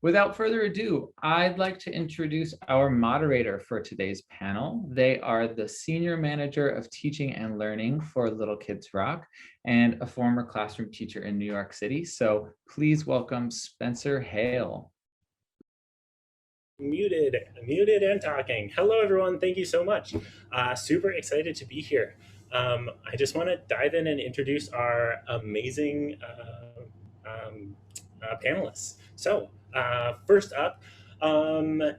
Without further ado, I'd like to introduce our moderator for today's panel. They are the Senior Manager of Teaching and Learning for Little Kids Rock and a former classroom teacher in New York City. So please welcome Spencer Hale. Muted and talking. Hello, everyone. Thank you so much. Super excited to be here. I just want to dive in and introduce our amazing panelists. So, first up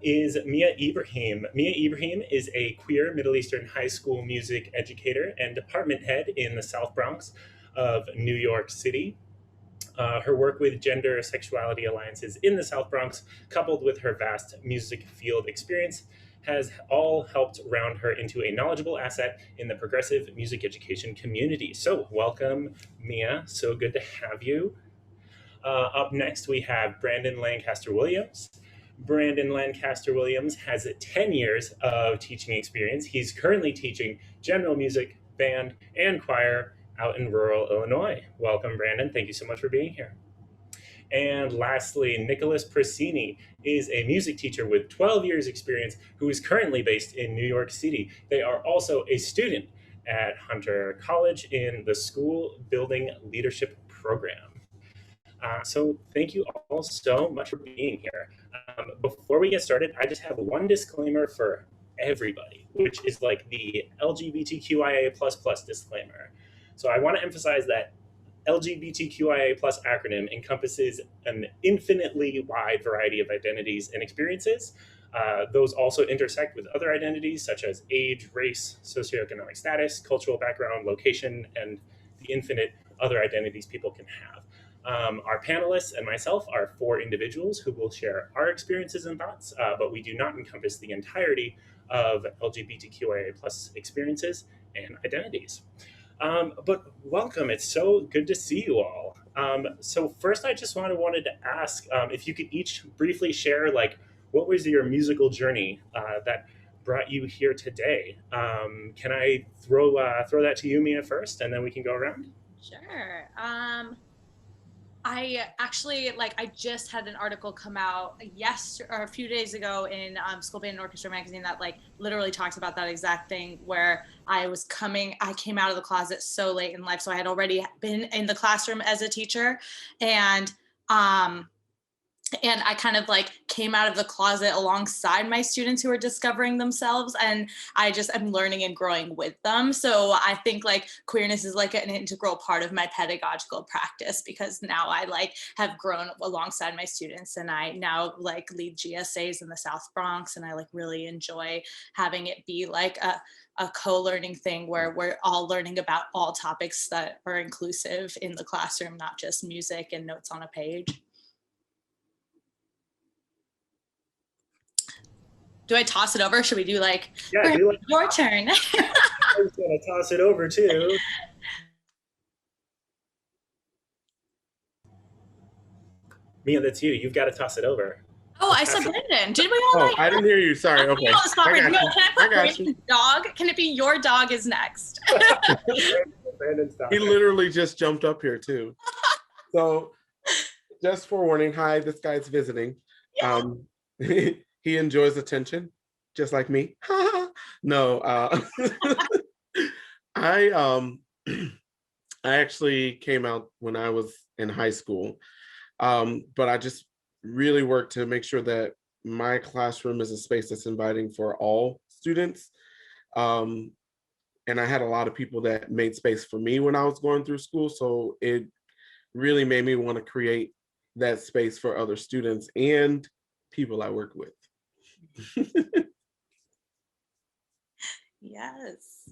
is Mia Ibrahim. Mia Ibrahim is a queer Middle Eastern high school music educator and department head in the South Bronx of New York City. Her work with gender sexuality alliances in the South Bronx, coupled with her vast music field experience, has all helped round her into a knowledgeable asset in the progressive music education community. So welcome, Mia. So good to have you. Up next, we have Brandon Lancaster Williams. Brandon Lancaster Williams has 10 years of teaching experience. He's currently teaching general music, band, and choir out in rural Illinois. Welcome, Brandon. Thank you so much for being here. And lastly, Nicholas Prasini is a music teacher with 12 years experience who is currently based in New York City. They are also a student at Hunter College in the School Building Leadership Program. So thank you all so much for being here. Before we get started, I just have one disclaimer for everybody, which is like the LGBTQIA++ disclaimer. So I want to emphasize that LGBTQIA+ acronym encompasses an infinitely wide variety of identities and experiences. Those also intersect with other identities such as age, race, socioeconomic status, cultural background, location, and the infinite other identities people can have. Our panelists and myself are 4 individuals who will share our experiences and thoughts, but we do not encompass the entirety of LGBTQIA+ experiences and identities. But welcome, it's so good to see you all. So first I just wanted to ask if you could each briefly share like what was your musical journey that brought you here today. Can I throw that to you, Mia, first, and then we can go around? Sure. I actually, I just had an article come out a few days ago in School Band and Orchestra magazine that literally talks about that exact thing, where I came out of the closet so late in life. So I had already been in the classroom as a teacher, and I kind of came out of the closet alongside my students who are discovering themselves, and I'm learning and growing with them. So I think queerness is an integral part of my pedagogical practice, because now I have grown alongside my students, and I now lead GSAs in the South Bronx, and I really enjoy having it be a co-learning thing where we're all learning about all topics that are inclusive in the classroom, not just music and notes on a page. Do I toss it over? Should we do your turn? I was going to toss it over too. Mia, that's you. You've got to toss it over. Oh, I said Brendan. Did we all I didn't hear you. Sorry. Okay. Can I put Brandon's dog? Can it be your dog is next? Brandon's dog. He literally just jumped up here too. So just forewarning, hi, this guy's visiting. Yeah. He enjoys attention, just like me. No, I actually came out when I was in high school, but I just really worked to make sure that my classroom is a space that's inviting for all students. And I had a lot of people that made space for me when I was going through school, so it really made me want to create that space for other students and people I work with. Yes.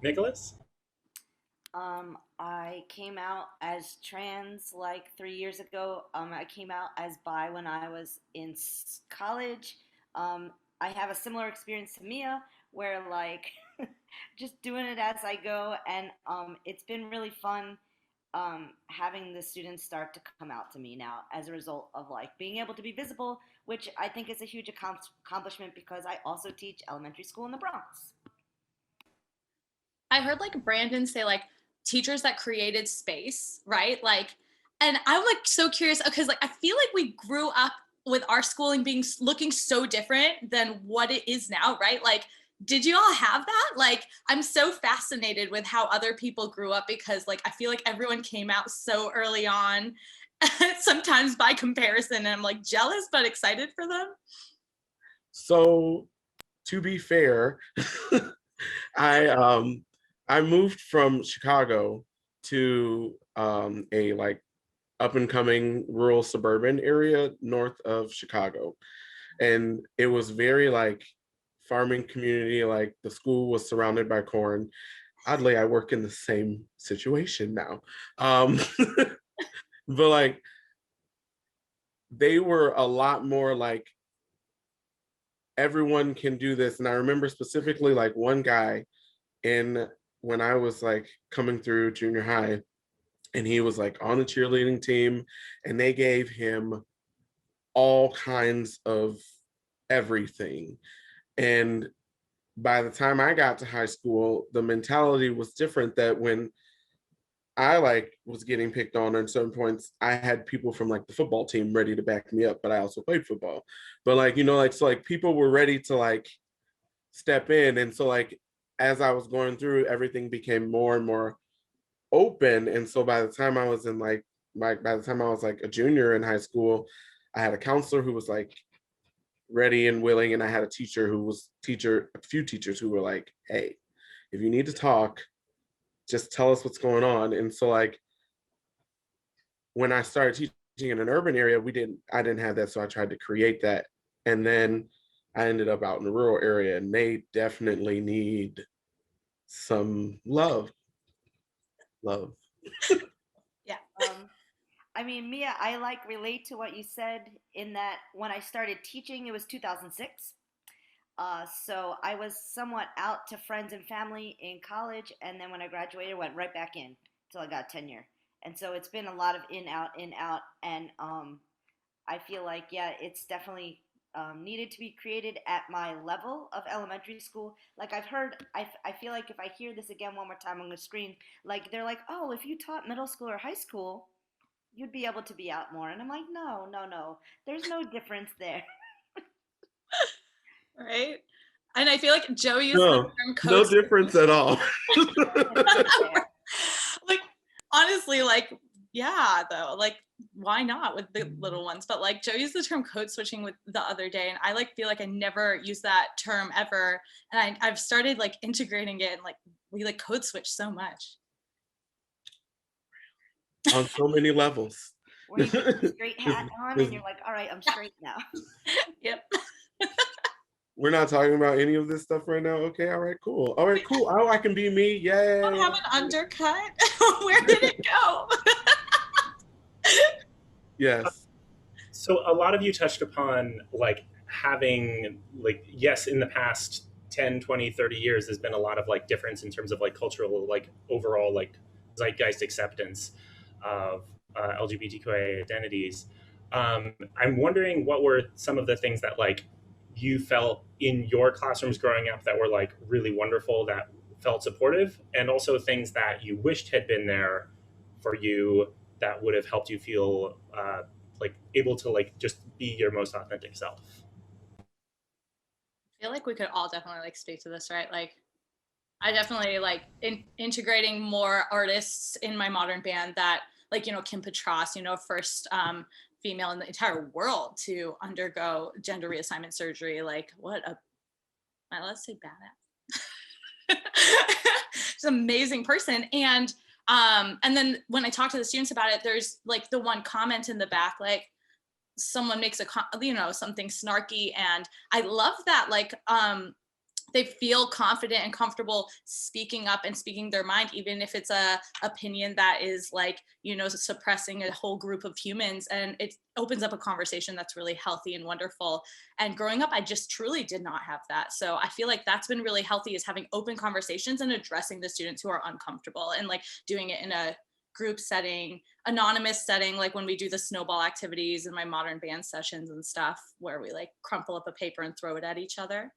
Nicholas? I came out as trans 3 years ago. I came out as bi when I was in college. I have a similar experience to Mia, where just doing it as I go, and it's been really fun having the students start to come out to me now as a result of being able to be visible, which I think is a huge accomplishment because I also teach elementary school in the Bronx. I heard Brandon say teachers that created space, right? Like, and I'm like so curious because like I feel like we grew up with our schooling being looking so different than what it is now, right? Like, did you all have that? Like, I'm so fascinated with how other people grew up because like I feel like everyone came out so early on, sometimes by comparison, and I'm like jealous but excited for them. So to be fair, I moved from Chicago to a like up and coming rural suburban area north of Chicago. And it was very like farming community, like the school was surrounded by corn. Oddly, I work in the same situation now. Um, but like they were a lot more like everyone can do this. And I remember specifically like one guy in when I was like coming through junior high, and he was like on the cheerleading team, and they gave him all kinds of everything. And by the time I got to high school, the mentality was different, that when I like was getting picked on at certain points, I had people from like the football team ready to back me up, but I also played football. But like, you know, like so like people were ready to like step in. And so like as I was going through, everything became more and more open. And so by the time I was in like by the time I was like a junior in high school, I had a counselor who was like ready and willing, and I had a teacher who was a few teachers who were like, hey, if you need to talk, just tell us what's going on. And so like when I started teaching in an urban area, I didn't have that. So I tried to create that. And then I ended up out in the rural area, and they definitely need some love. Love. Yeah. I mean, Mia, I like relate to what you said in that when I started teaching, it was 2006. So I was somewhat out to friends and family in college, and then when I graduated, went right back in until I got tenure. And so it's been a lot of in, out, and I feel like yeah, it's definitely needed to be created at my level of elementary school. Like I've heard, I feel like if I hear this again one more time on the screen, like they're like, oh, if you taught middle school or high school, you'd be able to be out more. And I'm like, no, no, no, there's no difference there. Right. And I feel like Joe used the No, term no code. difference at all. Like honestly, like yeah, though, like why not with the little ones? But like Joe used the term code switching with the other day, and I like feel like I never used that term ever, and I've started like integrating it, and like we like code switch so much. On so many levels. Where you put the straight hat on and Is- you're like, all right, I'm straight now. Yep. We're not talking about any of this stuff right now. Okay, all right, cool. All right, cool. Oh, I can be me. Yay. Don't have an undercut. Where did it go? Yes. So a lot of you touched upon like having like, yes, in the past 10, 20, 30 years, there's been a lot of like difference in terms of like cultural, like overall like zeitgeist acceptance of LGBTQIA identities. I'm wondering what were some of the things that like you felt in your classrooms growing up that were like really wonderful, that felt supportive, and also things that you wished had been there for you that would have helped you feel like able to like just be your most authentic self. I feel like we could all definitely like speak to this, right? Like I definitely like integrating more artists in my modern band that like, you know, Kim Petras, you know, first female in the entire world to undergo gender reassignment surgery. Like what a, let's say badass. She's an amazing person. And then when I talk to the students about it, there's like the one comment in the back, like someone makes you know, something snarky. And I love that, like, they feel confident and comfortable speaking up and speaking their mind, even if it's a opinion that is like, you know, suppressing a whole group of humans. And it opens up a conversation that's really healthy and wonderful. And growing up, I just truly did not have that. So I feel like that's been really healthy, is having open conversations and addressing the students who are uncomfortable, and like doing it in a group setting, anonymous setting, like when we do the snowball activities in my modern band sessions and stuff, where we like crumple up a paper and throw it at each other.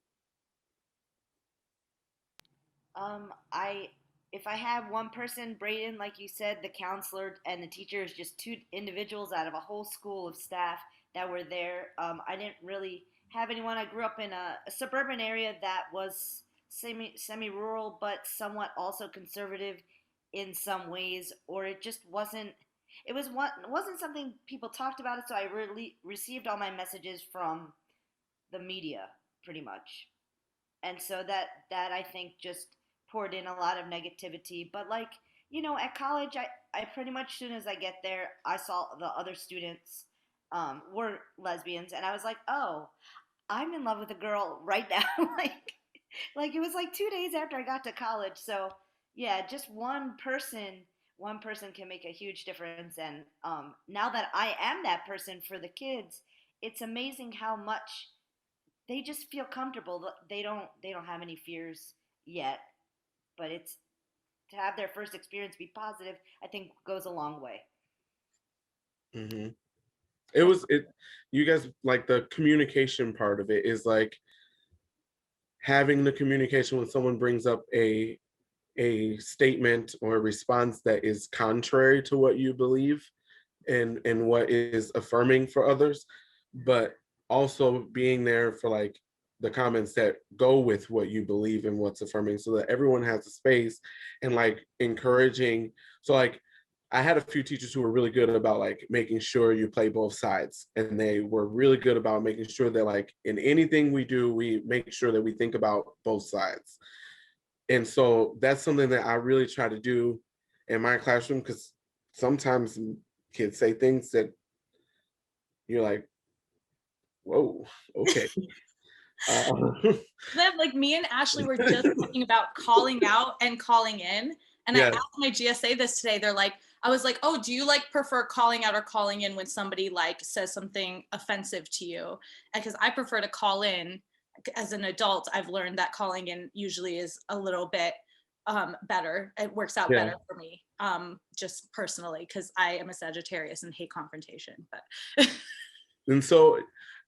I if I have one person, Brayden, like you said, the counselor and the teacher is just two individuals out of a whole school of staff that were there. I didn't really have anyone. I grew up in a suburban area that was semi rural, but somewhat also conservative in some ways, or it just wasn't. It wasn't something people talked about it, so I really received all my messages from the media, pretty much, and so that I think just poured in a lot of negativity. But like, at college, I pretty much, as soon as I get there, I saw the other students were lesbians, and I was like, oh, I'm in love with a girl right now. Like it was like 2 days after I got to college. So yeah, just one person can make a huge difference. And now that I am that person for the kids, it's amazing how much they just feel comfortable. They don't have any fears yet, but it's to have their first experience be positive, I think goes a long way. hmm It was it. You guys, like, the communication part of it is like having the communication when someone brings up a statement or a response that is contrary to what you believe and what is affirming for others, but also being there for like the comments that go with what you believe and what's affirming, so that everyone has a space and like encouraging. So like I had a few teachers who were really good about like making sure you play both sides, and they were really good about making sure that like in anything we do, we make sure that we think about both sides. And so that's something that I really try to do in my classroom, because sometimes kids say things that you're like, whoa, okay. Uh, Then, like, me and Ashley were just talking about calling out and calling in. And I yeah, asked my GSA this today. I was like, oh, do you like prefer calling out or calling in when somebody like says something offensive to you? Because I prefer to call in. As an adult, I've learned that calling in usually is a little bit better. It works out yeah. better for me, just personally, because I am a Sagittarius and hate confrontation. But And so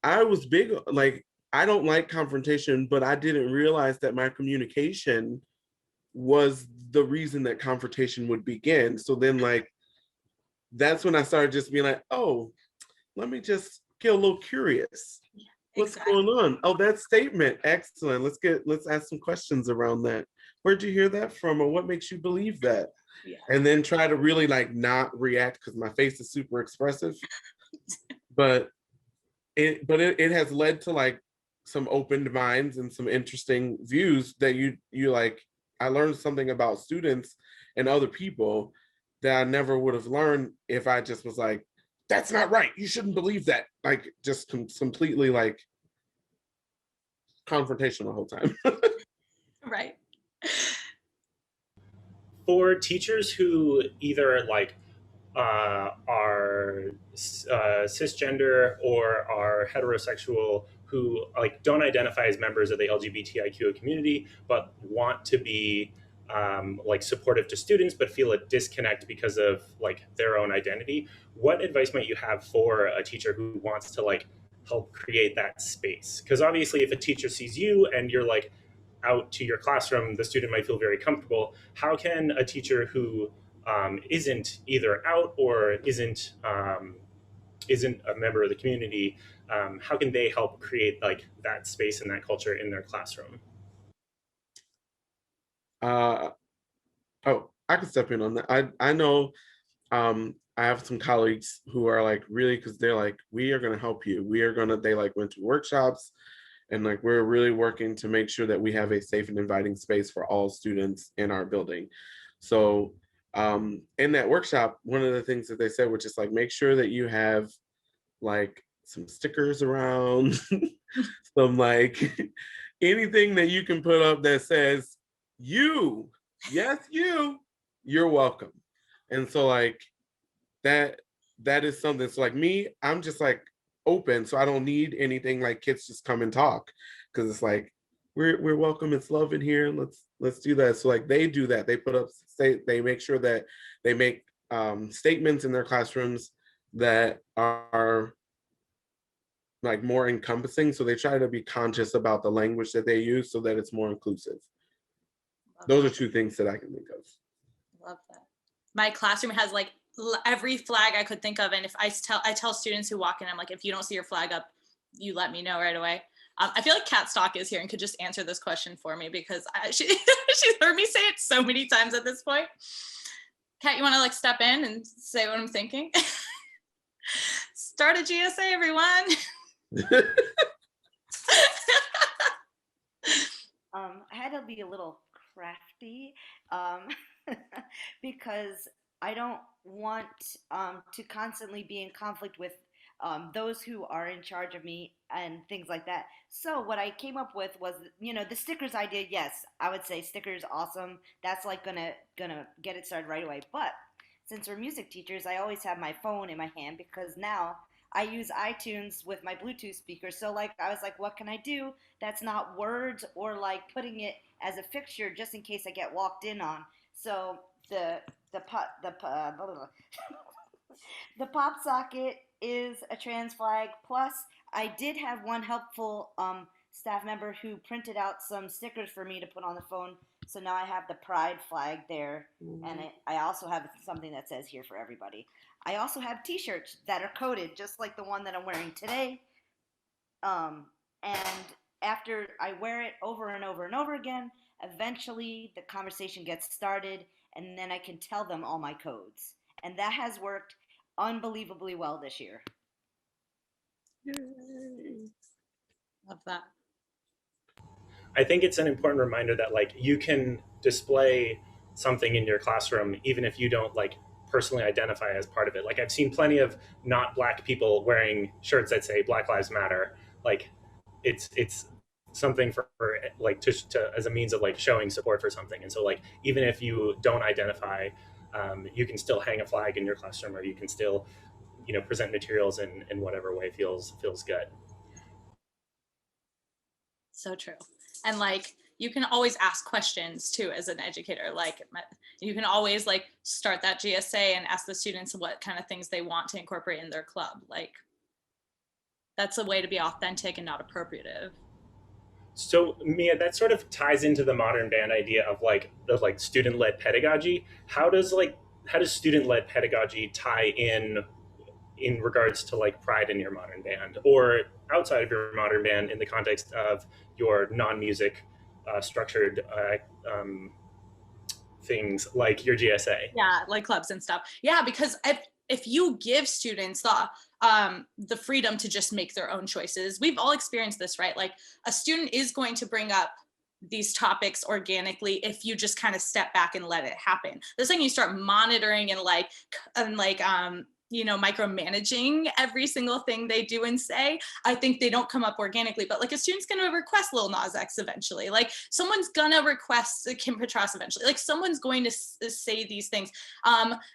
I was big, like, I don't like confrontation, but I didn't realize that my communication was the reason that confrontation would begin. So then, like, that's when I started just being like, oh, let me just get a little curious. What's exactly. going on? Oh, that statement. Excellent. Let's ask some questions around that. Where'd you hear that from? Or what makes you believe that? Yeah. And then try to really like not react, because my face is super expressive. But it has led to like some opened minds and some interesting views that you like. I learned something about students and other people that I never would have learned if I just was like, that's not right, you shouldn't believe that, like just completely like confrontation the whole time. Right. For teachers who either like are cisgender or are heterosexual, who like don't identify as members of the LGBTIQ community but want to be like supportive to students but feel a disconnect because of like their own identity, what advice might you have for a teacher who wants to like help create that space? Because obviously if a teacher sees you and you're like out to your classroom, the student might feel very comfortable. How can a teacher who isn't either out or isn't a member of the community, how can they help create like that space and that culture in their classroom? uh oh, I can step in on that. I know, I have some colleagues who are like really, because they're like, we are going to help you, we are going to, they like went to workshops, and like we're really working to make sure that we have a safe and inviting space for all students in our building. So in that workshop, one of the things that they said, which is like, make sure that you have like some stickers around, some like anything that you can put up that says you, yes, you're welcome. And so like that that is something. So like me, I'm just like open, so I don't need anything. Like kids just come and talk, because it's like we're welcome, it's love in here, let's do that. So like they do that, they put up, they make sure that they make statements in their classrooms that are like more encompassing. So they try to be conscious about the language that they use so that it's more inclusive. Those are two things that I can think of. Love that. My classroom has like every flag I could think of, and if I tell students who walk in, I'm like, if you don't see your flag up, you let me know right away. I feel like Kat Stock is here and could just answer this question for me because she's heard me say it so many times at this point. Kat, you want to like step in and say what I'm thinking? Start a GSA, everyone. I had to be a little crafty because I don't want to constantly be in conflict with those who are in charge of me and things like that. So what I came up with was, the stickers idea. Yes, I would say stickers, awesome. That's like gonna get it started right away. But since we're music teachers, I always have my phone in my hand because now I use iTunes with my Bluetooth speaker. So like I was like, what can I do that's not words or like putting it as a fixture just in case I get walked in on. So the pop socket is a trans flag. Plus, I did have one helpful staff member who printed out some stickers for me to put on the phone. So now I have the pride flag there, and I also have something that says "Here for Everybody." I also have T-shirts that are coded, just like the one that I'm wearing today. And after I wear it over and over and over again, eventually the conversation gets started, and then I can tell them all my codes. And that has worked unbelievably well this year. Yay. Love that. I think it's an important reminder that like you can display something in your classroom even if you don't like personally identify as part of it. Like I've seen plenty of not Black people wearing shirts that say Black Lives Matter. Like it's something for like to as a means of like showing support for something. And so like even if you don't identify, you can still hang a flag in your classroom, or you can still present materials in whatever way feels good. So true. And like you can always ask questions too as an educator. Like you can always like start that GSA and ask the students what kind of things they want to incorporate in their club. Like that's a way to be authentic and not appropriative. So Mia, that sort of ties into the modern band idea of like the like student-led pedagogy. How does student-led pedagogy tie in regards to like pride in your modern band, or outside of your modern band in the context of your non-music structured things like your GSA? Yeah, like clubs and stuff. Yeah, because if you give students the freedom to just make their own choices, we've all experienced this, right? Like a student is going to bring up these topics organically if you just kind of step back and let it happen. The second you start monitoring and micromanaging every single thing they do and say, I think they don't come up organically. But like a student's going to request Lil Nas X eventually. Like someone's going to request Kim Petras eventually. Like someone's going to say these things.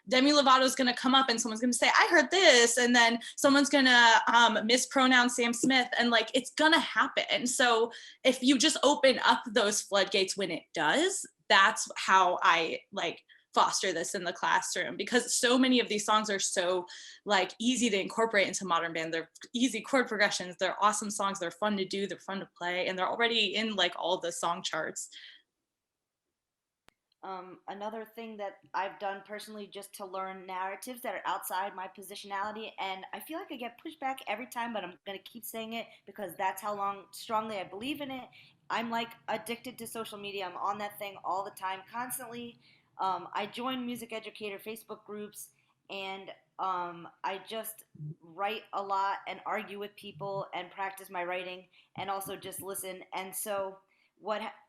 Demi Lovato's going to come up and someone's going to say, I heard this. And then someone's going to mispronounce Sam Smith. And like, it's going to happen. So if you just open up those floodgates when it does, that's how I like foster this in the classroom, because so many of these songs are so like easy to incorporate into modern band. They're easy chord progressions, they're awesome songs, they're fun to do, they're fun to play, and they're already in like all the song charts. Another thing that I've done personally just to learn narratives that are outside my positionality, and I feel like I get pushback every time, but I'm going to keep saying it because that's how strongly I believe in it. I'm like addicted to social media. I'm on that thing all the time, constantly. I join music educator Facebook groups, and I just write a lot and argue with people and practice my writing and also just listen. And so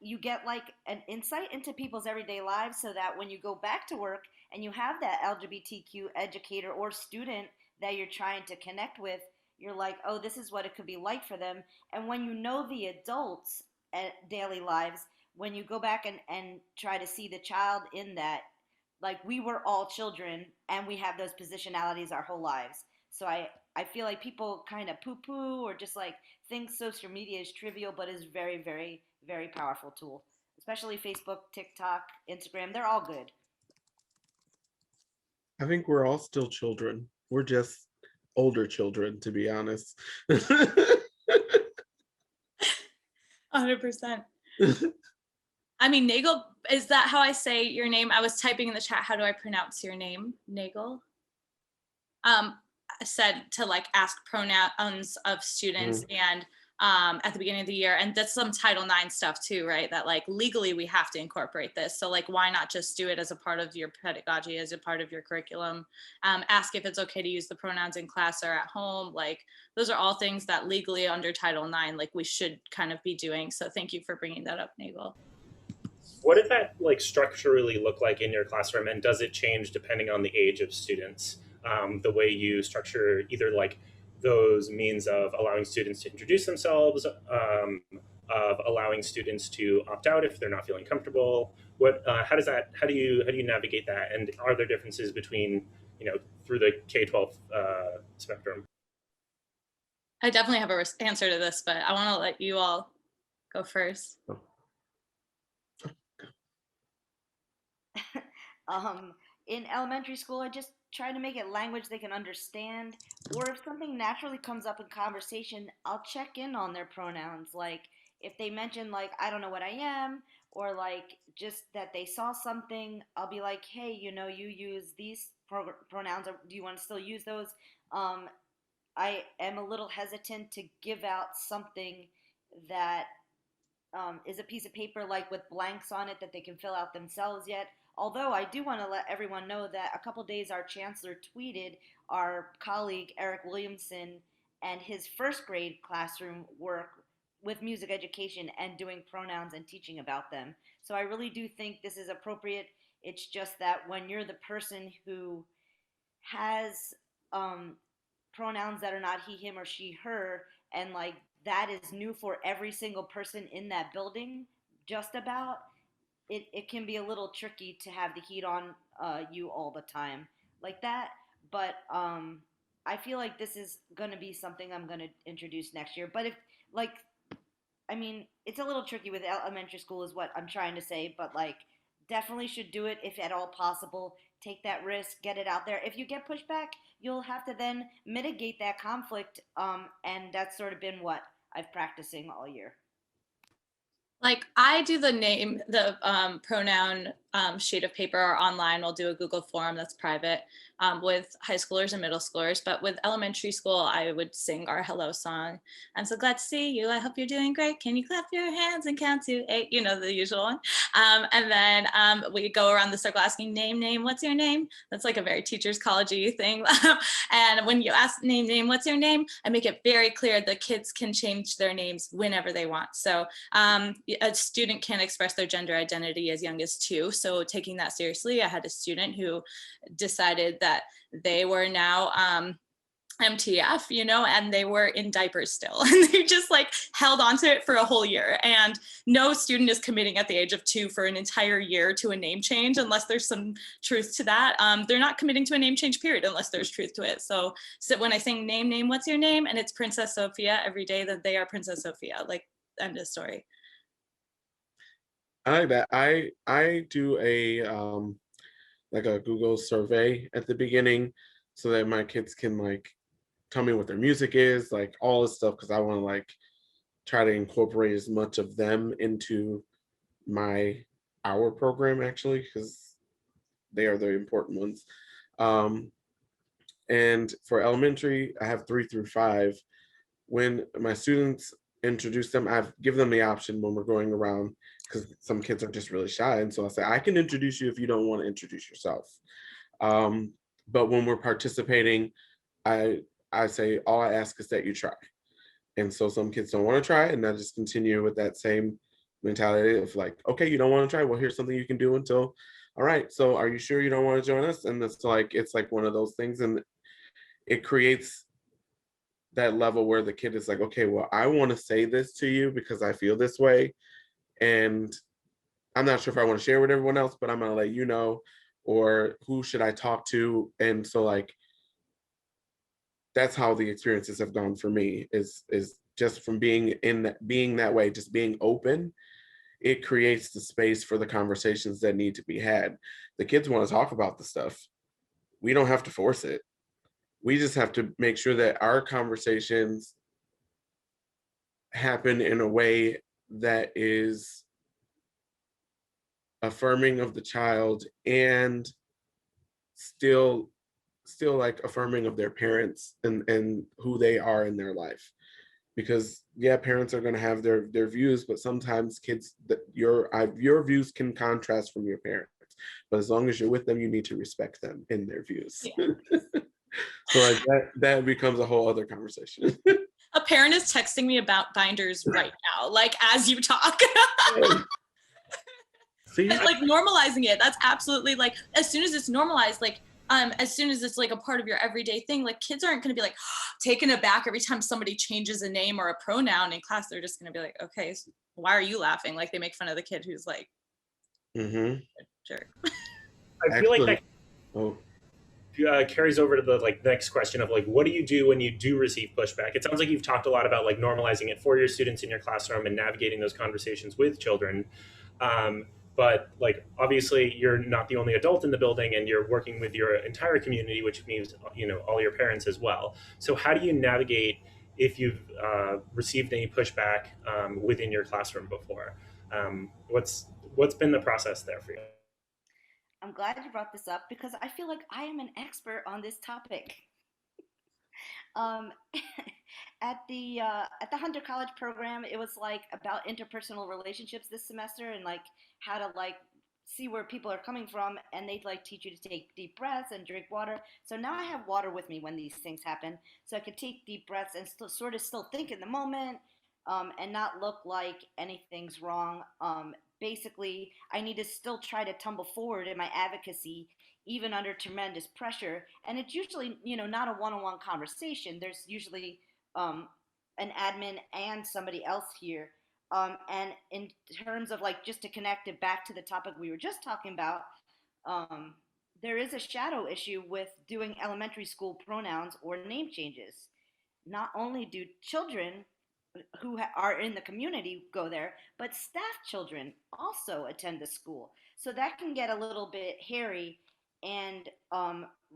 you get like an insight into people's everyday lives, so that when you go back to work and you have that LGBTQ educator or student that you're trying to connect with, you're like, oh, this is what it could be like for them. And when you know the adults at daily lives, when you go back and try to see the child in that, like we were all children and we have those positionalities our whole lives. So I feel like people kind of poo-poo or just like think social media is trivial, but is very, very, very powerful tool. Especially Facebook, TikTok, Instagram, they're all good. I think we're all still children. We're just older children, to be honest. 100%. I mean, Nagel Is that how I say your name? I was typing in the chat, how do I pronounce your name? Nagel? I said to like ask pronouns of students and at the beginning of the year, and that's some Title IX stuff too, right? That like legally we have to incorporate this. So like, why not just do it as a part of your pedagogy, as a part of your curriculum? Ask if it's okay to use the pronouns in class or at home. Like those are all things that legally under Title IX, like we should kind of be doing. So thank you for bringing that up, Nagel. What does that like structurally look like in your classroom, and does it change depending on the age of students? The way you structure either like those means of allowing students to introduce themselves, of allowing students to opt out if they're not feeling comfortable. How do you navigate that? And are there differences between, through the K-12 spectrum? I definitely have an answer to this, but I want to let you all go first. In elementary school, I just try to make it language they can understand. Or if something naturally comes up in conversation, I'll check in on their pronouns. Like if they mention like I don't know what I am, or like just that they saw something, I'll be like, hey, you use these pronouns. Or do you want to still use those? Um, I am a little hesitant to give out something that is a piece of paper like with blanks on it that they can fill out themselves yet. Although I do want to let everyone know that a couple days our chancellor tweeted our colleague Eric Williamson and his first grade classroom work with music education and doing pronouns and teaching about them. So I really do think this is appropriate. It's just that when you're the person who has um, pronouns that are not he, him, or she, her, and like that is new for every single person in that building, just about, it can be a little tricky to have the heat on you all the time like that. But I feel like this is going to be something I'm going to introduce next year. But if, like, I mean, it's a little tricky with elementary school, is what I'm trying to say, but like, definitely should do it if at all possible. Take that risk, get it out there. If you get pushback, you'll have to then mitigate that conflict. And that's sort of been what I've practicing all year. Like I do the pronoun sheet of paper, or online. We'll do a Google form that's private with high schoolers and middle schoolers. But with elementary school, I would sing our hello song. I'm so glad to see you. I hope you're doing great. Can you clap your hands and count to 8? You know, the usual one. And then we go around the circle asking name, what's your name? That's like a very teacher's college-y thing. And when you ask name, what's your name? I make it very clear the kids can change their names whenever they want. So a student can express their gender identity as young as 2. So taking that seriously, I had a student who decided that they were now MTF, and they were in diapers still. And they just like held on to it for a whole year. And no student is committing at the age of 2 for an entire year to a name change unless there's some truth to that. They're not committing to a name change period unless there's truth to it. So when I sing name, what's your name? And it's Princess Sophia every day, that they are Princess Sophia, like end of story. I like that. I do a like a Google survey at the beginning so that my kids can like tell me what their music is, like all this stuff, because I want to like try to incorporate as much of them into our program actually, because they are the important ones. And for elementary, I have 3 through 5. When my students introduce them, I've given them the option when we're going around, because some kids are just really shy. And so I say, I can introduce you if you don't want to introduce yourself. But when we're participating, I say, all I ask is that you try. And so some kids don't want to try, and I just continue with that same mentality of like, okay, you don't want to try? Well, here's something you can do until, all right, so are you sure you don't want to join us? And it's like one of those things. And it creates that level where the kid is like, okay, well, I want to say this to you because I feel this way. And I'm not sure if I want to share with everyone else, but I'm going to let you know, or who should I talk to? And so like, that's how the experiences have gone for me, is just from being that way, just being open. It creates the space for the conversations that need to be had. The kids want to talk about the stuff. We don't have to force it. We just have to make sure that our conversations happen in a way that is affirming of the child and still like affirming of their parents and who they are in their life. Because yeah, parents are going to have their views, but sometimes kids that your views can contrast from your parents. But as long as you're with them, you need to respect them in their views. Yeah. So like that becomes a whole other conversation. A parent is texting me about binders right now, like as you talk. See, But, like normalizing it, that's absolutely like, as soon as it's normalized, like as soon as it's like a part of your everyday thing, like kids aren't going to be like taken aback every time somebody changes a name or a pronoun in class. They're just going to be like, okay, so why are you laughing? Like they make fun of the kid who's like, jerk. I feel like that oh, carries over to the like next question of like, what do you do when you do receive pushback? It sounds like you've talked a lot about like normalizing it for your students in your classroom and navigating those conversations with children. But like obviously you're not the only adult in the building, and you're working with your entire community, which means all your parents as well. So how do you navigate if you've received any pushback within your classroom before? What's been the process there for you? I'm glad you brought this up because I feel like I am an expert on this topic. Um, at the Hunter College program, it was like about interpersonal relationships this semester and like how to like see where people are coming from, and they'd like teach you to take deep breaths and drink water. So now I have water with me when these things happen, so I could take deep breaths and still sort of still think in the moment, and not look like anything's wrong. Basically, I need to still try to tumble forward in my advocacy even under tremendous pressure. And it's usually, not a one-on-one conversation. There's usually an admin and somebody else here. And in terms of like, just to connect it back to the topic we were just talking about, um, there is a shadow issue with doing elementary school pronouns or name changes. Not only do children who are in the community go there, but staff children also attend the school. So that can get a little bit hairy, and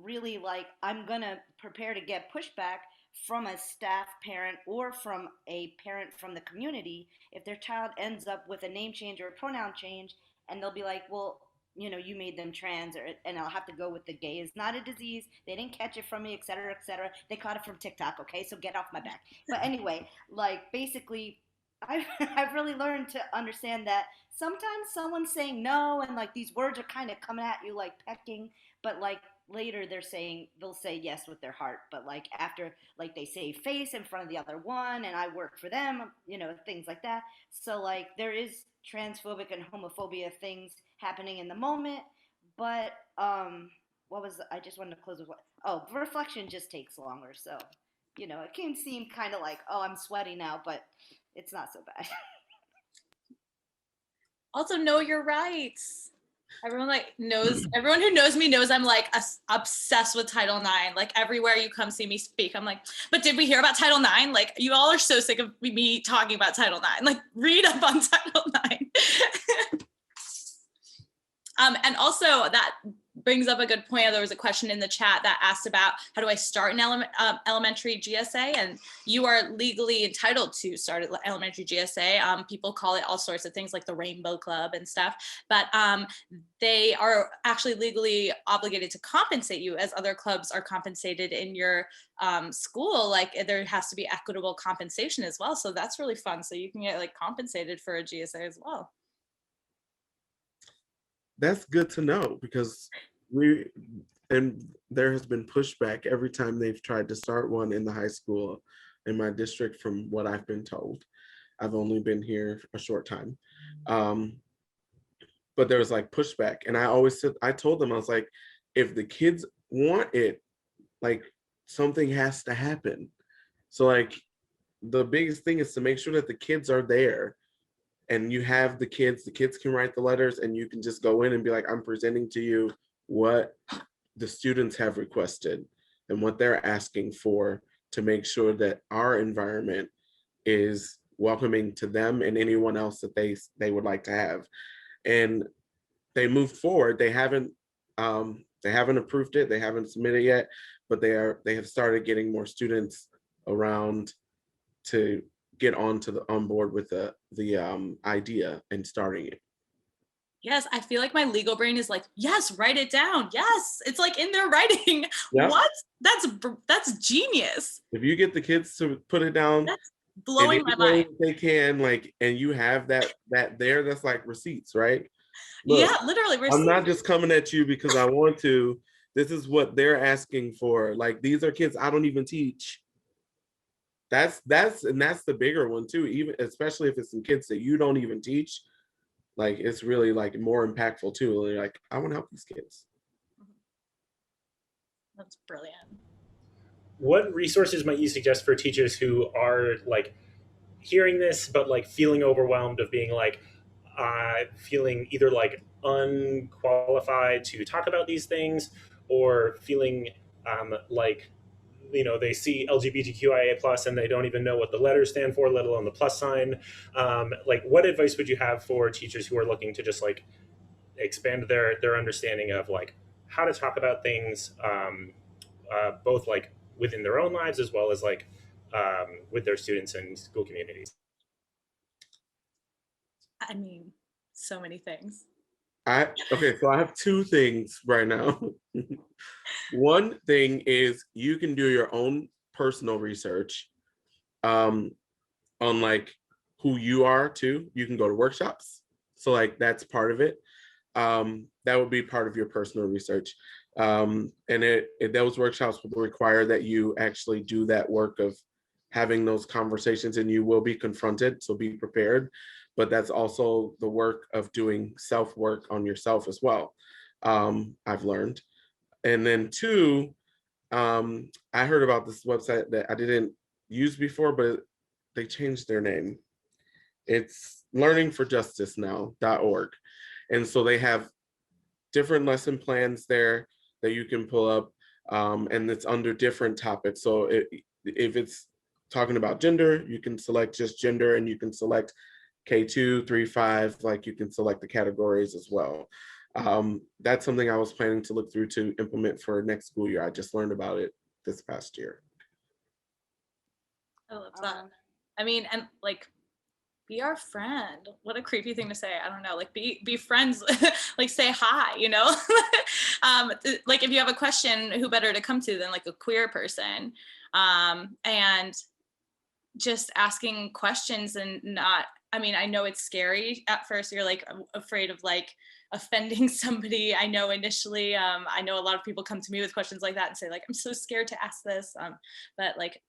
really like I'm gonna prepare to get pushback from a staff parent or from a parent from the community if their child ends up with a name change or a pronoun change, and they'll be like, well, you made them trans, or and I'll have to go with the gay is not a disease. They didn't catch it from me, et cetera, et cetera. They caught it from TikTok, okay? So get off my back. But anyway, like basically, I've really learned to understand that sometimes someone's saying no, and like these words are kind of coming at you like pecking, but like later they'll say yes with their heart, but like after like they say face in front of the other one, and I work for them, things like that. So like there is transphobic and homophobia things happening in the moment, but what was I just wanted to close with what? Oh, reflection just takes longer, so it can seem kind of like, oh, I'm sweaty now, but it's not so bad. Also know your rights. Everyone who knows me knows I'm like obsessed with Title IX. Like everywhere you come see me speak, I'm like, but did we hear about Title IX? Like you all are so sick of me talking about Title IX. Like read up on Title IX. And also that brings up a good point. There was a question in the chat that asked about how do I start an elementary GSA, and you are legally entitled to start an elementary GSA. People call it all sorts of things like the Rainbow Club and stuff, but they are actually legally obligated to compensate you as other clubs are compensated in your school. Like there has to be equitable compensation as well. So that's really fun. So you can get like compensated for a GSA as well. that's good to know, because there has been pushback every time they've tried to start one in the high school in my district, from what I've been told. I've only been here a short time. But there was like pushback. And I told them, I was like, if the kids want it, like something has to happen. So like the biggest thing is to make sure that the kids are there, and you have the kids can write the letters, and you can just go in and be like, I'm presenting to you what the students have requested and what they're asking for, to make sure that our environment is welcoming to them and anyone else that they would like to have. And they moved forward. They haven't approved it, they haven't submitted yet, but they have started getting more students around to get on board with the idea and starting it. Yes, I feel like my legal brain is like, yes, write it down. Yes, it's like in their writing. Yep. What? That's genius. If you get the kids to put it down That's in blowing any my way mind. that they can, like, and you have that there, that's like receipts, right? Yeah, Look, literally. I'm not just coming at you because I want to. This is what they're asking for. Like, these are kids I don't even teach. That's the bigger one too, even especially if it's some kids that you don't even teach. Like, it's really like more impactful too. Like, I want to help these kids. That's brilliant. What resources might you suggest for teachers who are like hearing this but like feeling overwhelmed of being like feeling either like unqualified to talk about these things, or feeling like, you know, they see LGBTQIA plus and they don't even know what the letters stand for, let alone the plus sign. Like, what advice would you have for teachers who are looking to just like expand their understanding of like how to talk about things, both like within their own lives as well as like with their students and school communities? I mean, so many things. Okay, so I have two things right now. One thing is you can do your own personal research on like who you are too. You can go to workshops. So like that's part of it. That would be part of your personal research. And those workshops will require that you actually do that work of having those conversations, and you will be confronted, so be prepared. But that's also the work of doing self work on yourself as well. I've learned. And then two, I heard about this website that I didn't use before, but they changed their name. It's learningforjustice.org. And so they have different lesson plans there that you can pull up, and it's under different topics. So if it's talking about gender, you can select just gender, and you can select K2, 3, 5, like you can select the categories as well. That's something I was planning to look through to implement for next school year. I just learned about it this past year. I love that. I mean, and like, be our friend. What a creepy thing to say. I don't know. Like, be friends. Like, say hi. You know. Like, if you have a question, who better to come to than like a queer person? And just asking questions and not. I mean, I know it's scary at first. You're like afraid of like offending somebody. I know initially. I know a lot of people come to me with questions like that and say like, I'm so scared to ask this. But like,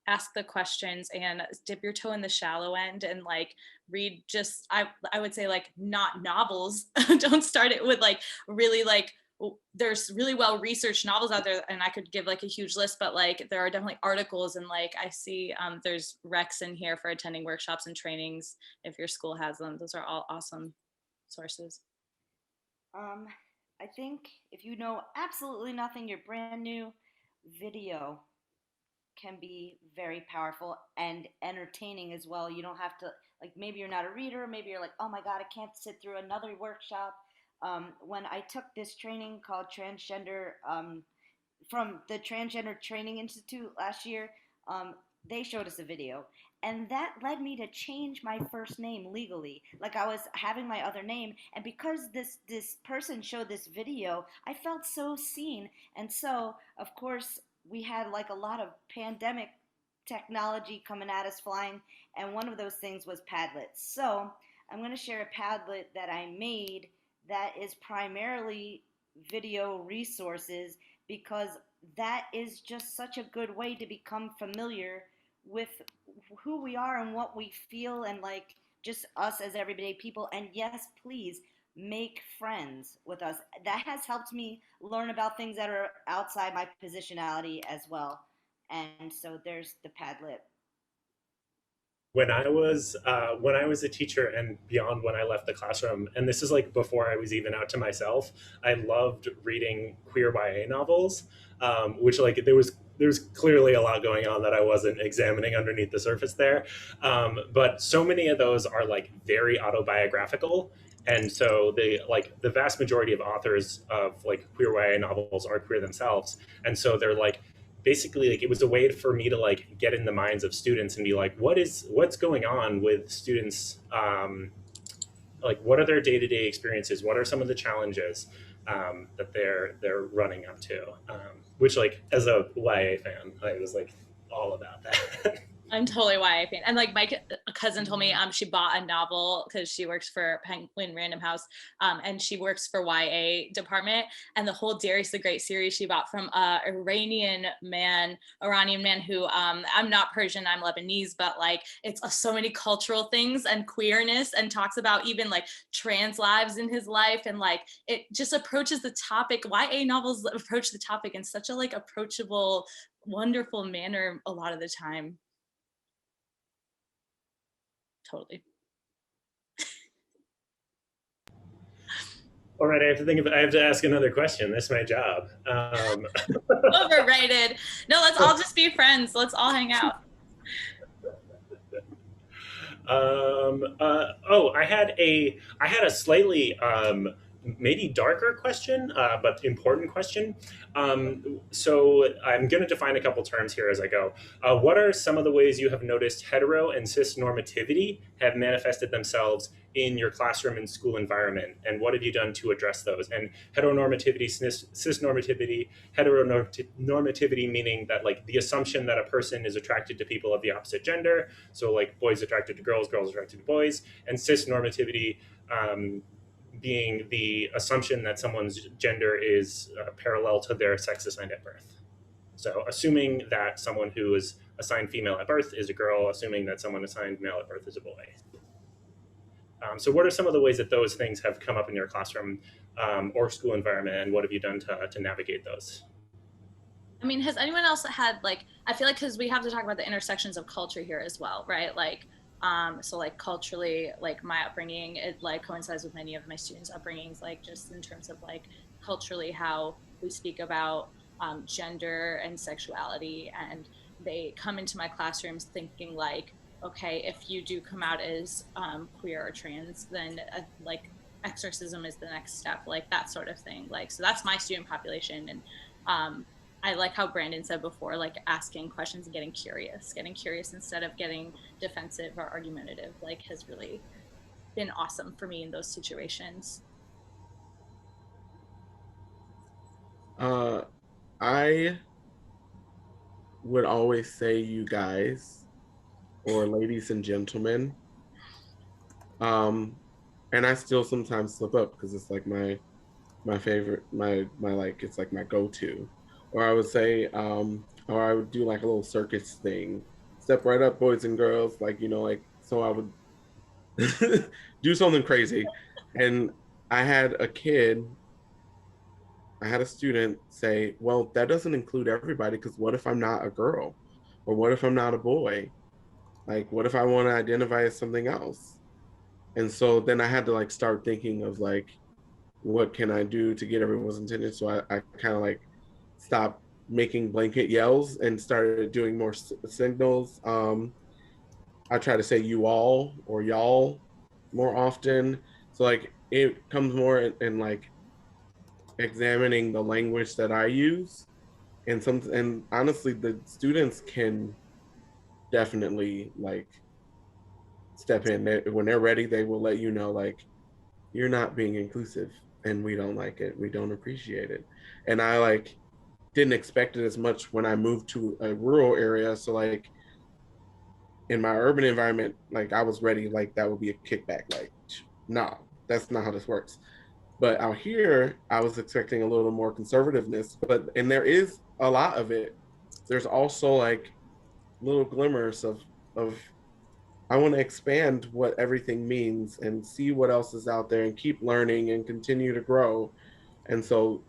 ask the questions and dip your toe in the shallow end and like read just I would say like not novels. Don't start it with like really like there's really well researched novels out there, and I could give like a huge list, but like there are definitely articles, and like I see there's recs in here for attending workshops and trainings if your school has them. Those are all awesome sources. I think if you know absolutely nothing, you're brand new, video can be very powerful and entertaining as well. You don't have to, like, maybe you're not a reader, maybe you're like, oh my God, I can't sit through another workshop. When I took this training called Transgender, from the Transgender Training Institute last year, they showed us a video. And that led me to change my first name legally. Like, I was having my other name, and because this person showed this video, I felt so seen. And so, of course, we had like a lot of pandemic technology coming at us flying, and one of those things was Padlet. So I'm going to share a Padlet that I made that is primarily video resources, because that is just such a good way to become familiar with who we are and what we feel, and like just us as everyday people. And yes, please make friends with us. That has helped me learn about things that are outside my positionality as well. And so there's the Padlet. When I was a teacher and beyond, when I left the classroom, and this is like before I was even out to myself, I loved reading queer YA novels, which like there was clearly a lot going on that I wasn't examining underneath the surface there, but so many of those are like very autobiographical. And so the vast majority of authors of like queer YA novels are queer themselves, and so they're like basically like it was a way for me to like get in the minds of students and be like, what's going on with students like what are their day-to-day experiences? What are some of the challenges that they're running up to? Which, like, as a YA fan, I was like all about that. I'm totally YA fan. And like my cousin told me she bought a novel because she works for Penguin Random House, and she works for YA department. And the whole Darius the Great series she bought from Iranian man who I'm not Persian, I'm Lebanese, but like it's so many cultural things and queerness, and talks about even like trans lives in his life, and like it just approaches the topic. YA novels approach the topic in such a like approachable, wonderful manner a lot of the time. Totally. All right, I have to ask another question. That's my job. Overrated. No, let's all just be friends. Let's all hang out. I had a slightly maybe darker question, but important question. So I'm going to define a couple terms here as I go. What are some of the ways you have noticed hetero and cis normativity have manifested themselves in your classroom and school environment, and what have you done to address those? And heteronormativity, cis normativity, heteronormativity meaning that like the assumption that a person is attracted to people of the opposite gender, so like boys attracted to girls, girls attracted to boys, and cis normativity being the assumption that someone's gender is parallel to their sex assigned at birth. So assuming that someone who is assigned female at birth is a girl, assuming that someone assigned male at birth is a boy. So what are some of the ways that those things have come up in your classroom or school environment, and what have you done to navigate those? I mean, has anyone else had like, I feel like, because we have to talk about the intersections of culture here as well, right? Like, so like culturally, like my upbringing, it like coincides with many of my students' upbringings, like just in terms of like culturally how we speak about gender and sexuality. And they come into my classrooms thinking like, okay, if you do come out as queer or trans, then like exorcism is the next step, like that sort of thing. Like, so that's my student population. And I like how Brandon said before, like asking questions and getting curious instead of getting defensive or argumentative, like has really been awesome for me in those situations. I would always say you guys or ladies and gentlemen. And I still sometimes slip up because it's like my favorite, my like it's like my go-to. Or I would say, or I would do like a little circus thing. Step right up, boys and girls, like like so I would do something crazy. And I had a student say, well, that doesn't include everybody because what if I'm not a girl? Or what if I'm not a boy? Like, what if I want to identify as something else? And so then I had to like start thinking of like, what can I do to get everyone's attention? So I kind of like stopped making blanket yells and started doing more signals. I try to say you all or y'all more often. So like it comes more in like examining the language that I use. And honestly, the students can definitely like step in. When they're ready, they will let you know like you're not being inclusive and we don't like it. We don't appreciate it. And I like didn't expect it as much when I moved to a rural area. So like in my urban environment, like I was ready, like that would be a kickback. Like, no, that's not how this works. But out here, I was expecting a little more conservativeness, and there is a lot of it. There's also like little glimmers of I want to expand what everything means and see what else is out there and keep learning and continue to grow. And so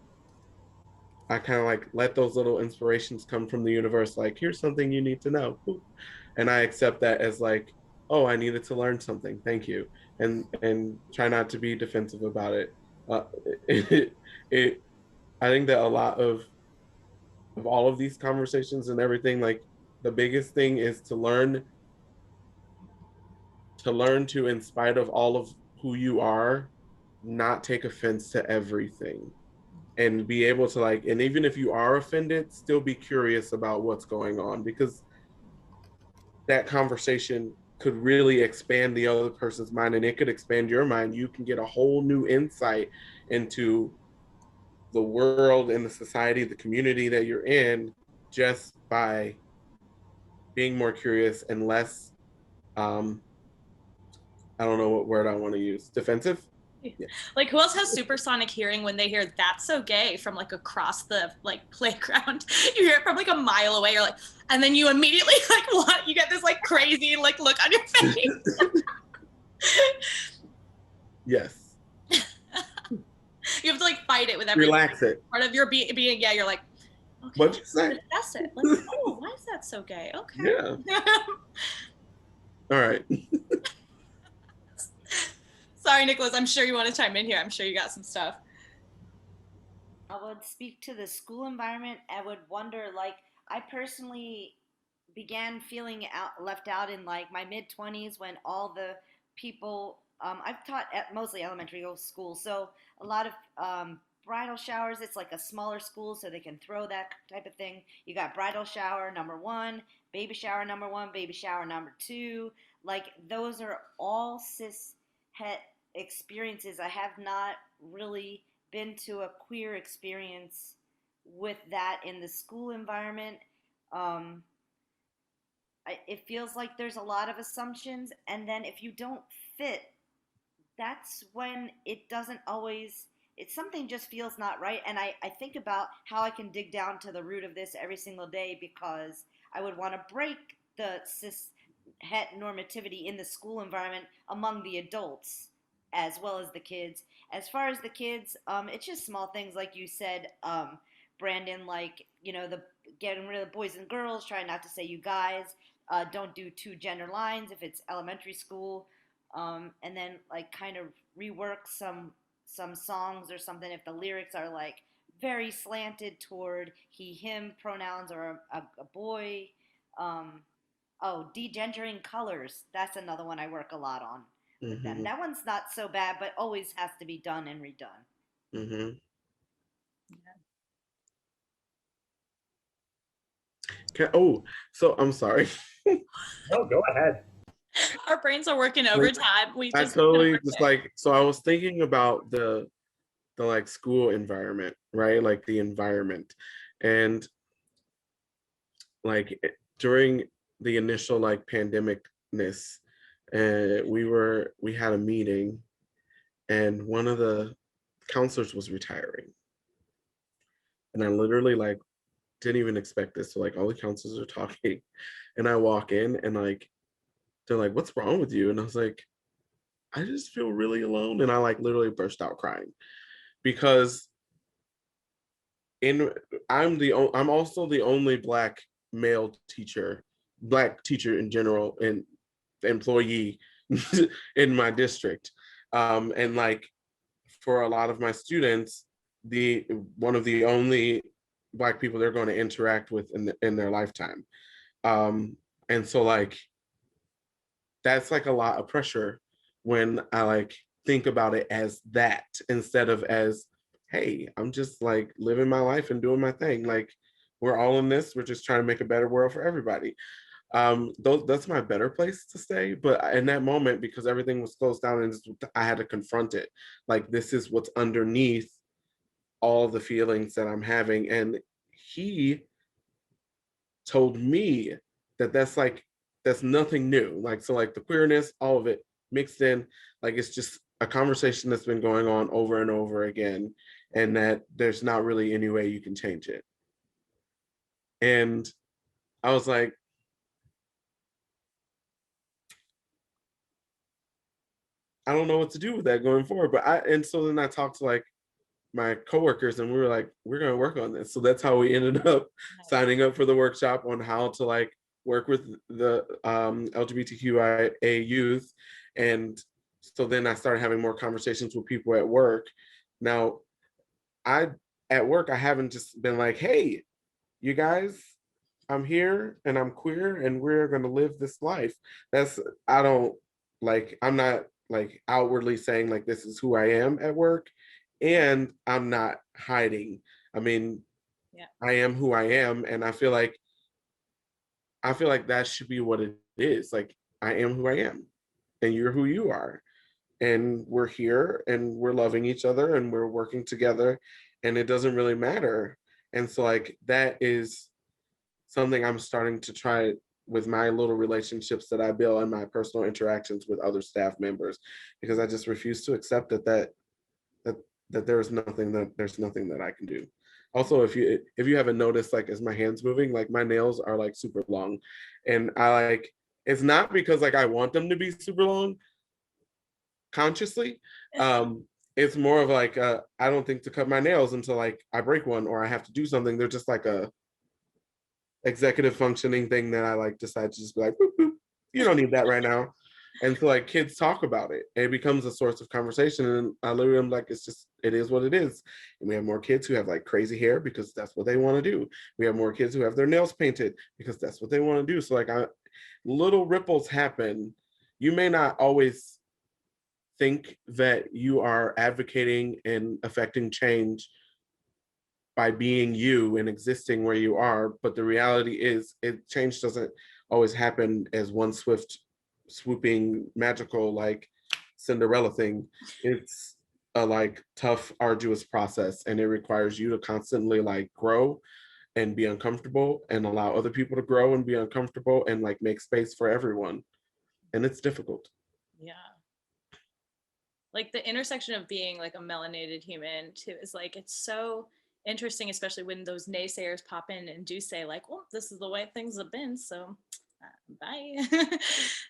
I kind of like let those little inspirations come from the universe, like, here's something you need to know. And I accept that as like, oh, I needed to learn something. Thank you. And try not to be defensive about it. Uh, it, it I think that a lot of all of these conversations and everything, like the biggest thing is to, in spite of all of who you are, not take offense to everything and be able to like, and even if you are offended, still be curious about what's going on, because that conversation could really expand the other person's mind, and it could expand your mind. You can get a whole new insight into the world and the society, the community that you're in, just by being more curious and less, I don't know what word I want to use, defensive. Yeah. Like, who else has supersonic hearing when they hear "that's so gay" from like across the like playground? You hear it from like a mile away, or like, and then you immediately like what? You get this like crazy like look on your face. Yes. You have to like fight it with every Relax it. part of your being. Yeah, you're like, okay, What'd you say? discuss it. Like, oh, why is that so gay? Okay. Yeah. All right. Sorry, Nicholas. I'm sure you want to chime in here. I'm sure you got some stuff. I would speak to the school environment. I would wonder, like, I personally began feeling left out in like my mid 20s when all the people, I've taught at mostly elementary school, so a lot of bridal showers. It's like a smaller school, so they can throw that type of thing. You got bridal shower number one, baby shower number one, baby shower number two. Like, those are all cis het experiences. I have not really been to a queer experience with that in the school environment. Um, it feels like there's a lot of assumptions, and then if you don't fit, that's when it doesn't always, it's something just feels not right. And I think about how I can dig down to the root of this every single day, because I would want to break the cis het normativity in the school environment among the adults as well as the kids. As far as the kids, it's just small things like you said, Brandon, like, the getting rid of boys and girls, trying not to say you guys, don't do two gender lines if it's elementary school, and then like kind of rework some songs or something if the lyrics are like very slanted toward he him pronouns or a boy. um, oh, degendering colors, that's another one I work a lot on with them. Mm-hmm. That one's not so bad, but always has to be done and redone. Mm-hmm. Okay. Oh, so I'm sorry. No, go ahead. Our brains are working overtime. We I just totally just like, so I was thinking about the like school environment, right? Like the environment. And like during the initial like pandemicness, we had a meeting, and one of the counselors was retiring. And I literally like didn't even expect this. So like all the counselors are talking, and I walk in, and like they're like, "What's wrong with you?" And I was like, "I just feel really alone." And I like literally burst out crying, because in I'm also the only black male teacher, black teacher in general, and employee in my district. And like for a lot of my students, the one of the only black people they're going to interact with in their lifetime. And so like that's like a lot of pressure when I like think about it as that, instead of as, hey, I'm just like living my life and doing my thing. Like we're all in this. We're just trying to make a better world for everybody. That's my better place to stay. But in that moment, because everything was closed down and I had to confront it, like this is what's underneath all the feelings that I'm having. And he told me that that's nothing new. Like, so like the queerness, all of it mixed in, like it's just a conversation that's been going on over and over again, and that there's not really any way you can change it. And I was like, I don't know what to do with that going forward. And so then I talked to like my coworkers, and we were like, we're going to work on this. So that's how we ended up signing up for the workshop on how to like work with the LGBTQIA youth. And so then I started having more conversations with people at work. Now, at work, I haven't just been like, hey, you guys, I'm here and I'm queer and we're going to live this life. I don't like, I'm not like outwardly saying like this is who I am at work, and I'm not hiding. I mean, yeah. I am who I am, and I feel like that should be what it is. Like I am who I am, and you're who you are. And we're here and we're loving each other and we're working together, and it doesn't really matter. And so like that is something I'm starting to try with my little relationships that I build and my personal interactions with other staff members, because I just refuse to accept that that there's nothing that I can do. Also, if you haven't noticed, like as my hands moving, like my nails are like super long, and I like it's not because like I want them to be super long consciously. It's more of like I don't think to cut my nails until like I break one or I have to do something. They're just like a executive functioning thing that I like decide to just be like, boop, boop, you don't need that right now. And so like kids talk about it. It becomes a source of conversation. And I literally am like, it's just, it is what it is. And we have more kids who have like crazy hair because that's what they want to do. We have more kids who have their nails painted because that's what they want to do. So like little ripples happen. You may not always think that you are advocating and affecting change by being you and existing where you are, but the reality is change doesn't always happen as one swift swooping magical like Cinderella thing. It's a like tough arduous process, and it requires you to constantly like grow and be uncomfortable and allow other people to grow and be uncomfortable and like make space for everyone, and it's difficult. Yeah. Like the intersection of being like a melanated human too is like, it's so interesting, especially when those naysayers pop in and do say like, well, this is the way things have been, so bye.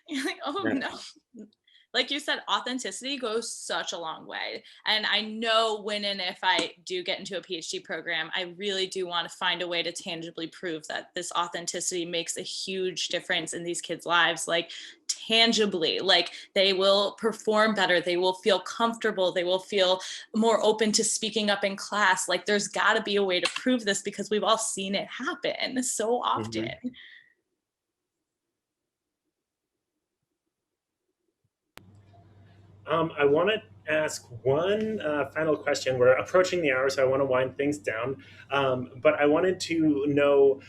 You're like, oh Yeah. no. Like you said, authenticity goes such a long way. And I know when and if I do get into a PhD program, I really do want to find a way to tangibly prove that this authenticity makes a huge difference in these kids' lives. Like tangibly, like they will perform better, they will feel comfortable, they will feel more open to speaking up in class. Like there's got to be a way to prove this because we've all seen it happen so often. Mm-hmm. I want to ask one final question. We're approaching the hour, so I want to wind things down. But I wanted to know,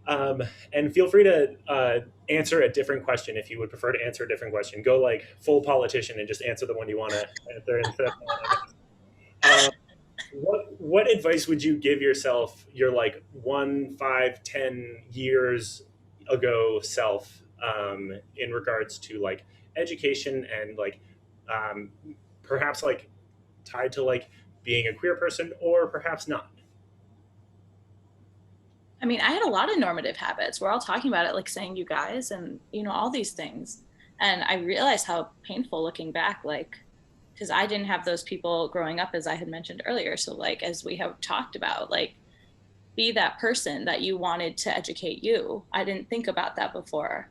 um, and feel free to answer a different question if you would prefer to answer a different question. Go like full politician and just answer the one you want to answer instead of the one I'm asking. What advice would you give yourself, your like 1, 5, 10 years ago self, in regards to like education and like um, perhaps like tied to like being a queer person or perhaps not? I mean, I had a lot of normative habits. We're all talking about it, like saying you guys and, all these things. And I realized how painful looking back, like, because I didn't have those people growing up, as I had mentioned earlier. So, like, as we have talked about, like, be that person that you wanted to educate you. I didn't think about that before.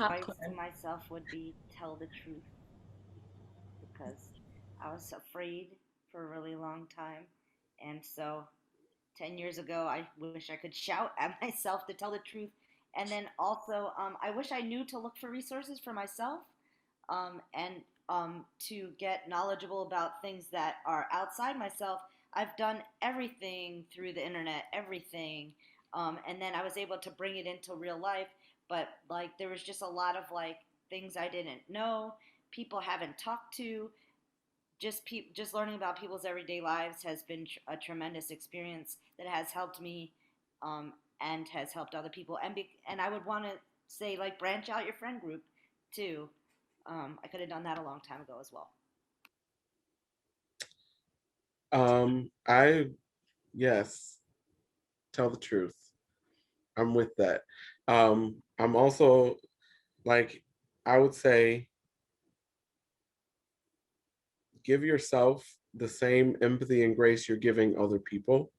Advice to Popcorn. myself would be tell the truth, because I was afraid for a really long time. And so 10 years ago, I wish I could shout at myself to tell the truth. And then also, I wish I knew to look for resources for myself, and to get knowledgeable about things that are outside myself. I've done everything through the internet, everything. And then I was able to bring it into real life. But like, there was just a lot of like things I didn't know, people haven't talked to. Just learning about people's everyday lives has been a tremendous experience that has helped me, and has helped other people. And I would want to say like branch out your friend group too. I could have done that a long time ago as well. I yes, tell the truth. I'm with that. I'm also like, I would say give yourself the same empathy and grace you're giving other people.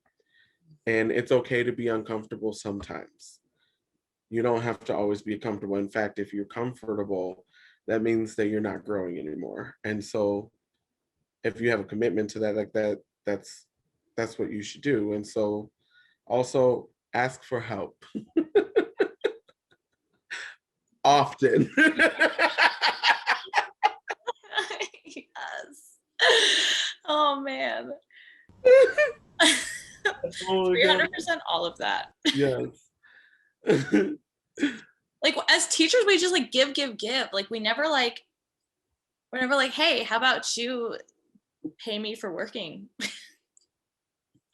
And it's okay to be uncomfortable sometimes. You don't have to always be comfortable. In fact, if you're comfortable, that means that you're not growing anymore. And so if you have a commitment to that, like that's what you should do. And so also ask for help often. Yes. Oh man. Oh my God. 300% all of that. Yes. Like as teachers, we just like give. Like we're never like, hey, how about you pay me for working?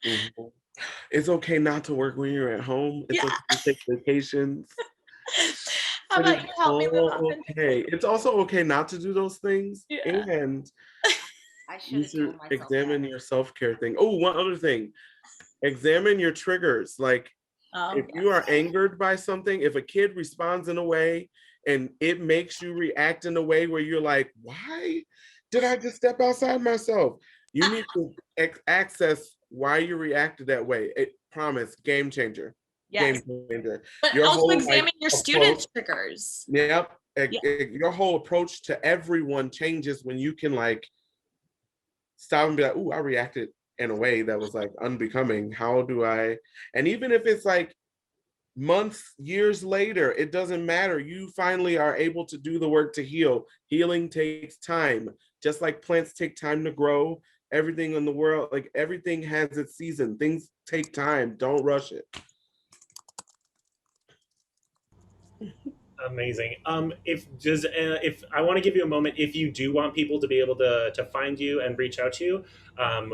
Mhm. It's okay not to work when you're at home. It's Yeah. okay to take vacations. How It about is you help me live all authentically? okay. It's also okay not to do those things. Yeah. And I should you have should told myself examine that. your self-care thing. Oh, one other thing. Examine your triggers. Like if you are angered by something, if a kid responds in a way and it makes you react in a way where you're like, why did I just step outside myself? You need to access why you reacted that way. It promise, game changer. Yes. Game changer. But Your also whole examine your approach, students' triggers. yep. Yeah. Your whole approach to everyone changes when you can like stop and be like, "Ooh, I reacted in a way that was like unbecoming. How do I?" And even if it's like months, years later, it doesn't matter. You finally are able to do the work to heal. Healing takes time. Just like plants take time to grow, everything in the world, like everything has its season. Things take time. Don't rush it. Amazing. If I want to give you a moment, if you do want people to be able to find you and reach out to you,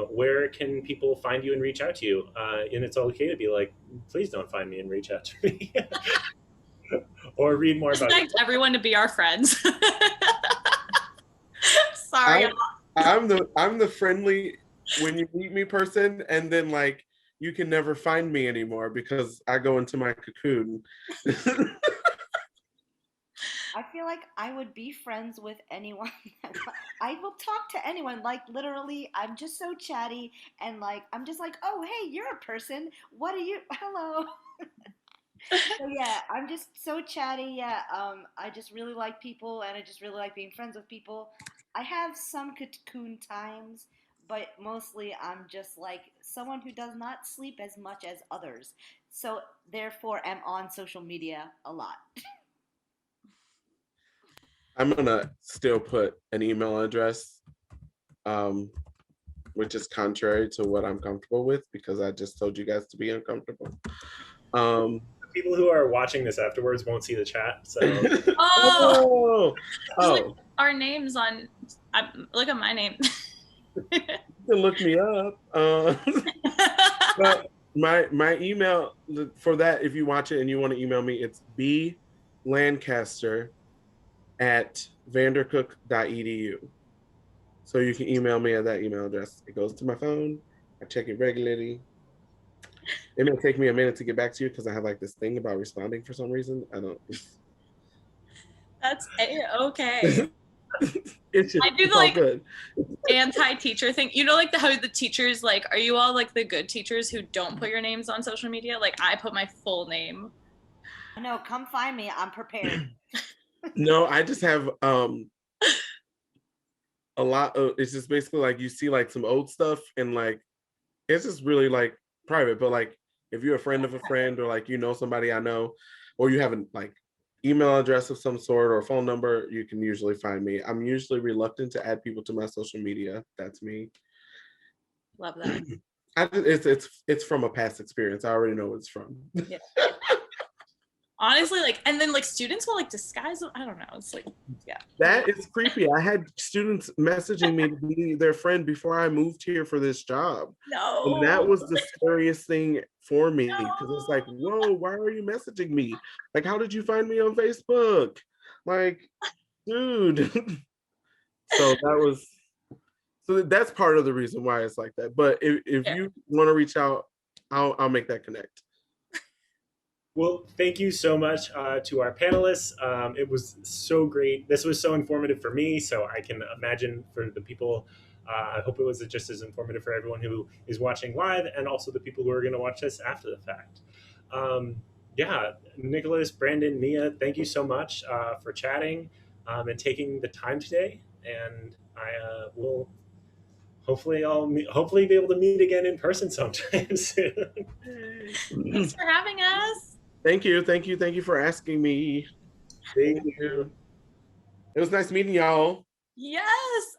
where can people find you and reach out to you? And it's okay to be like, please don't find me and reach out to me, or read more about you. Expect everyone to be our friends. Sorry. I'm the friendly when you meet me person, and then like you can never find me anymore because I go into my cocoon. I feel like I would be friends with anyone. I will talk to anyone. Like literally, I'm just so chatty and like I'm just like, oh hey, you're a person. What are you? Hello. So yeah, I'm just so chatty. Yeah, I just really like people, and I just really like being friends with people. I have some cocoon times, but mostly I'm just like someone who does not sleep as much as others. So therefore, am on social media a lot. I'm gonna still put an email address, um, which is contrary to what I'm comfortable with because I just told you guys to be uncomfortable. People who are watching this afterwards won't see the chat, so Oh, oh, like our names on. Look at my name. you can look me up. But my email for that, if you watch it and you want to email me, it's blancaster@vandercook.edu. So you can email me at that email address. It goes to my phone. I check it regularly. It may take me a minute to get back to you because I have like this thing about responding for some reason. I don't. That's okay. It's just I do the all like good. anti-teacher thing. You know, like how the teachers like, are you all like the good teachers who don't put your names on social media? Like I put my full name. No, come find me. I'm prepared. No, I just have a lot of. It's just basically like you see like some old stuff and like it's just really like private. But like if you're a friend of a friend or like you know somebody I know, or you have an like email address of some sort or a phone number, you can usually find me. I'm usually reluctant to add people to my social media. That's me. Love that. It's from a past experience. I already know what it's from. Yeah. Honestly, like, and then like students will like disguise them. I don't know. It's like, yeah. That is creepy. I had students messaging me to be their friend before I moved here for this job. No. And that was the scariest thing for me No. because it's like, whoa, why are you messaging me? Like, how did you find me on Facebook? Like, dude. So that's part of the reason why it's like that. But if Yeah. you want to reach out, I'll make that connect. well, thank you so much to our panelists. It was so great. This was so informative for me, so I can imagine for the people. I hope it was just as informative for everyone who is watching live and also the people who are going to watch this after the fact. Yeah, Nicholas, Brandon, Mia, thank you so much for chatting and taking the time today. And I will hopefully be able to meet again in person sometime soon. Thanks for having us. Thank you for asking me. Thank you. It was nice meeting y'all. Yes.